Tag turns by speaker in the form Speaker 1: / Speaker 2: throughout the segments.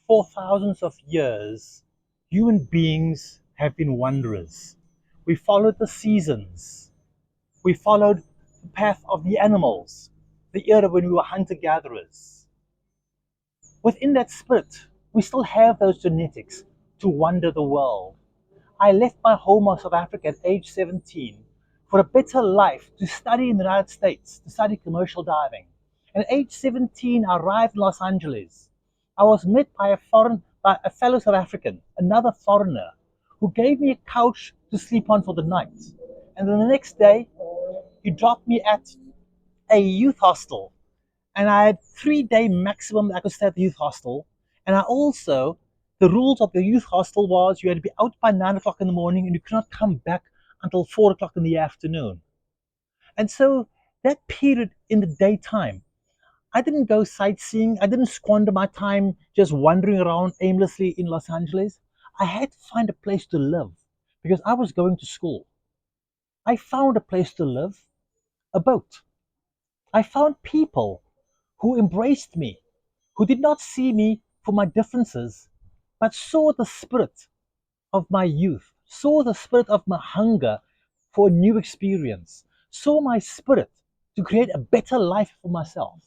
Speaker 1: For thousands of years, human beings have been wanderers. We followed the seasons. We followed the path of the animals, the era when we were hunter gatherers. Within that spirit, we still have those genetics to wander the world. I left my home of South Africa at age 17 for a better life to study in the United States, to study commercial diving. And at age 17, I arrived in Los Angeles. I was met by a fellow South African, another foreigner, who gave me a couch to sleep on for the night. And then the next day, he dropped me at a youth hostel, and I had 3 day maximum that I could stay at the youth hostel. And I also, the rules of the youth hostel was you had to be out by 9 o'clock in the morning and you could not come back until 4 o'clock in the afternoon. And so that period in the daytime, I didn't go sightseeing. I didn't squander my time just wandering around aimlessly in Los Angeles. I had to find a place to live because I was going to school. I found a place to live, a boat. I found people who embraced me, who did not see me for my differences, but saw the spirit of my youth, saw the spirit of my hunger for a new experience, saw my spirit to create a better life for myself.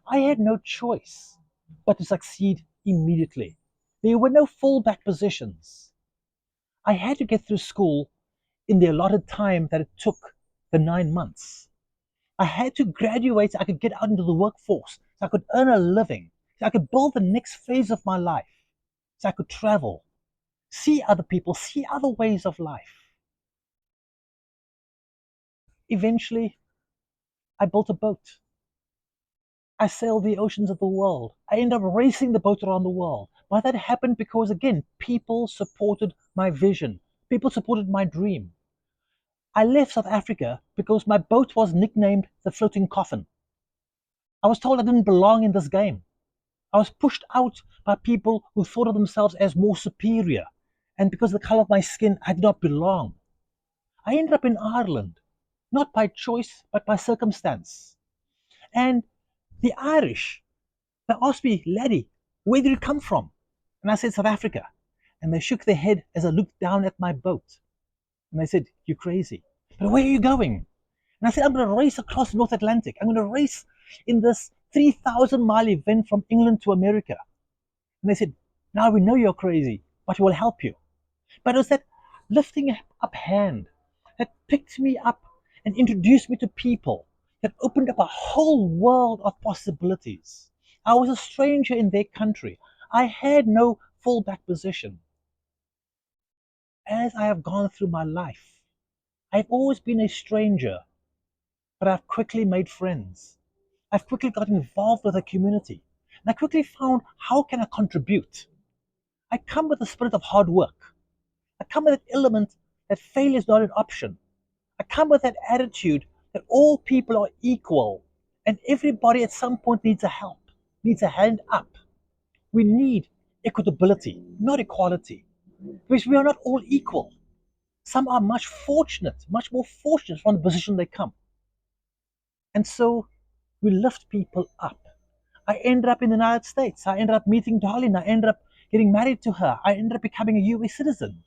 Speaker 1: I had no choice but to succeed immediately. There were no fallback positions. I had to get through school in the allotted time that it took, the 9 months. I had to graduate so I could get out into the workforce, so I could earn a living, so I could build the next phase of my life, so I could travel, see other people, see other ways of life. Eventually, I built a boat. I sailed the oceans of the world. I ended up racing the boat around the world. But that happened because, again, people supported my vision. People supported my dream. I left South Africa because my boat was nicknamed the Floating Coffin. I was told I didn't belong in this game. I was pushed out by people who thought of themselves as more superior. And because of the color of my skin, I did not belong. I ended up in Ireland, not by choice, but by circumstance. And the Irish, they asked me, laddie, where did you come from? And I said, South Africa. And they shook their head as I looked down at my boat. And they said, you're crazy. But where are you going? And I said, I'm going to race across the North Atlantic. I'm going to race in this 3,000-mile event from England to America. And they said, now we know you're crazy, but we will help you. But it was that lifting up hand that picked me up and introduced me to people that opened up a whole world of possibilities. I was a stranger in their country. I had no fallback position. As I have gone through my life, I've always been a stranger, but I've quickly made friends. I've quickly got involved with the community. And I quickly found how can I contribute? I come with a spirit of hard work. I come with that element that failure is not an option. I come with that attitude that all people are equal and everybody at some point needs a help, needs a hand up. We need equitability, not equality, because we are not all equal. Some are much more fortunate from the position they come. And so we lift people up. I ended up in the United States. I ended up meeting Darlene. I ended up getting married to her. I ended up becoming a US citizen.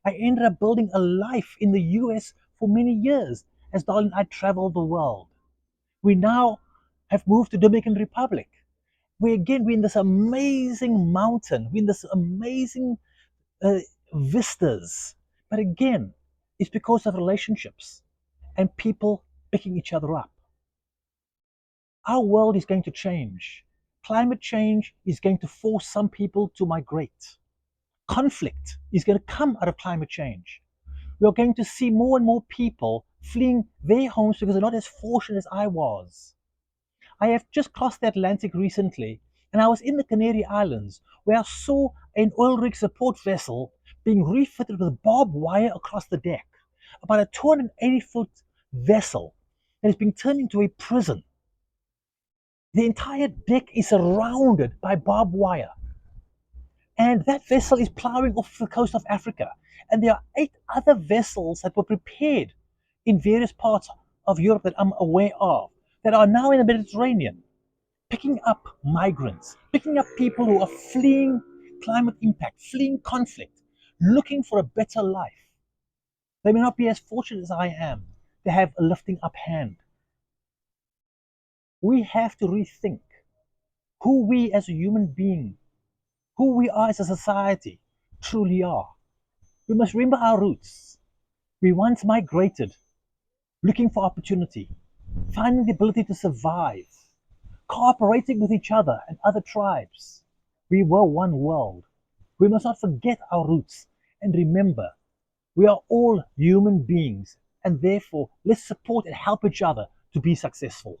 Speaker 1: I ended up building a life in the US for many years as Darlene and I traveled the world. We now have moved to Dominican Republic. We're in this amazing mountain. We're in this amazing uh, vistas. But again, it's because of relationships and people picking each other up. Our world is going to change. Climate change is going to force some people to migrate. Conflict is going to come out of climate change. We are going to see more and more people fleeing their homes because they're not as fortunate as I was. I have just crossed the Atlantic recently, and I was in the Canary Islands where I saw an oil rig support vessel being refitted with barbed wire across the deck. About a 280-foot vessel that is being turned into a prison. The entire deck is surrounded by barbed wire. And that vessel is plowing off the coast of Africa. And there are 8 other vessels that were prepared in various parts of Europe that I'm aware of that are now in the Mediterranean. picking up migrants, picking up people who are fleeing climate impact, fleeing conflict, looking for a better life. They may not be as fortunate as I am to have a lifting up hand. We have to rethink who we as a human being, who we are as a society, truly are. We must remember our roots. We once migrated, looking for opportunity, finding the ability to survive, cooperating with each other and other tribes. We were one world. We must not forget our roots and remember we are all human beings and therefore let's support and help each other to be successful.